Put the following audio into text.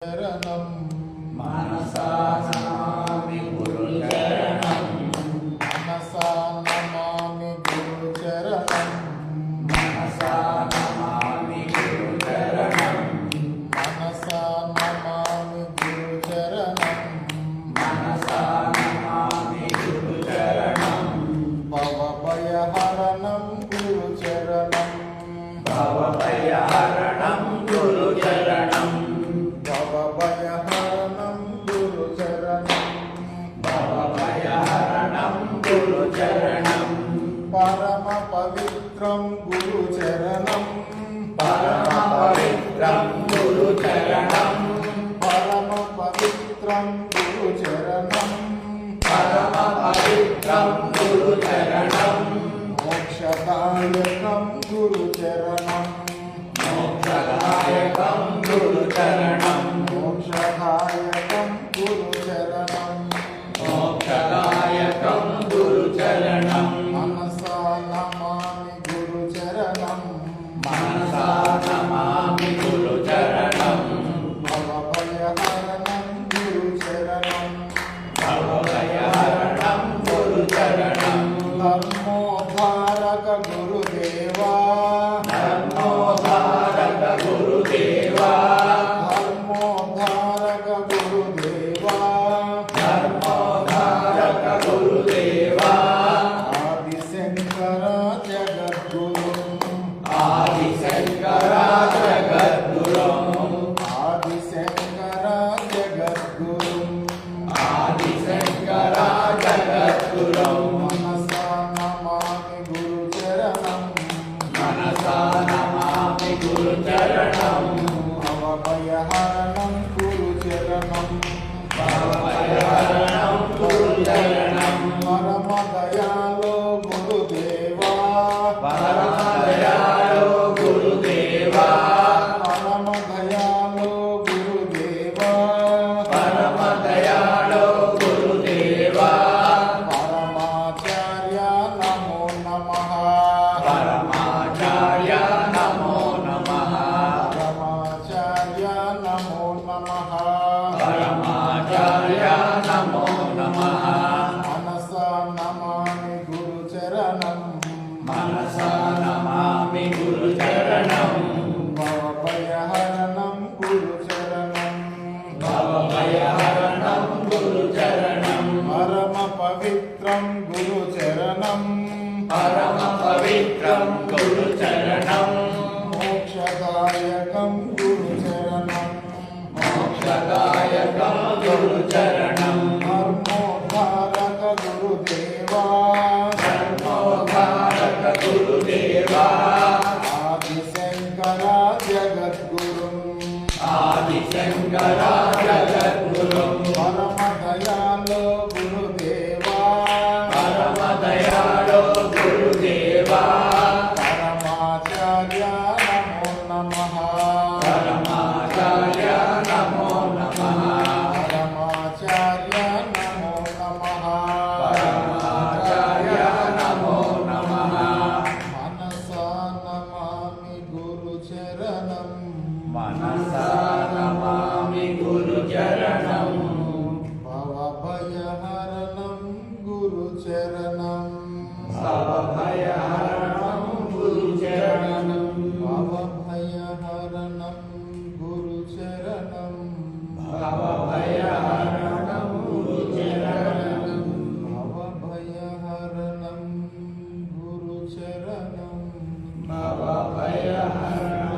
चरणं मनसा नमामि गुरुचरणं मनसा नमामि गुरुचरणं मनसा नमामि गुरुचरणं मनसा नमामि गुरुचरणं मनसा नमामि गुरुचरणं भवभयहरणं गुरुचरणं भवभयहरणं गुरुचरणं भवभयहरणं गुरुचरणं भवभयहरणं गुरुचरणं परमपवित्रं गुरुचरणं परमपवित्रं गुरुचरणं परमपवित्रं गुरुचरणं परमपवित्रं गुरुचरणं मोक्षदायकं गुरुचरणं मोक्षदायकं गुरुचरणं मोक्षदायकं गुरुचरणं मोक्षदायकं गुरुचरणं मनसा नमामि गुरुचरणं मनसा नमामि गुरुचरणं भवभयहरणं गुरुचरणं भवभयहरणं गुरुचरणं धर्मोद्धारक गुरुदेवा धर्मोद्धारक गुरुदेवा धर्मोद्धारक गुरुदेवा धर्मोद्धारक गुरुदेवा आदिशंकर जगद्गुरुं आदिशंकर जगद्गुरुं आदिशंकर जगद्गुरुं आदिशंकर जगद्गुरुं मनसा नमामि गुरुचरणं मनसा नमामि गुरुचरणं भवभयहरणं गुरुचरणं भवभयहरणं गुरुचरणं परमदयालो गुरुदेवा परमदयालो गुरुदेवा परमदयालो गुरुदेवा परमदयालो गुरुदेवा परमाचार्य नमो नमः परमाचार्य नमो नमः परमाचार्य नमो नमः परमाचार्य नमो नमः मनसा नमामि गुरुचरणं मनसा नमामि गुरुचरणं भवभयहरणं गुरुचरणं भवभयहरणं गुरुचरणं परमपवित्रं गुरुचरणं परमपवित्रं गुरुचरणं मोक्षदायकं गुरुचरणं मोक्षदायकं गुरुचरणं धर्मोद्धारक गुरुदेवा धर्मोद्धारक गुरुदेवा आदिशंकर जगद्गुरुं आदिशंकर जगद्गुरुं परमदयालो गुरुदेवा परमदयालो गुरुदेवा परमाचार्य नमो नमः परमाचार्य नमो नमः परमाचार्य नमो नमः परमाचार्य नमो नमः मनसा नमामि गुरुचरणं मनसा नमामि गुरुचरणं भवभयहरणं गुरुचरणं भवभयहरणं गुरुचरणं भवभयहरणं गुरुचरणं भवभयहरणं गुरुचरणं भवभयहरणं गुरुचरणं भवभयहरणं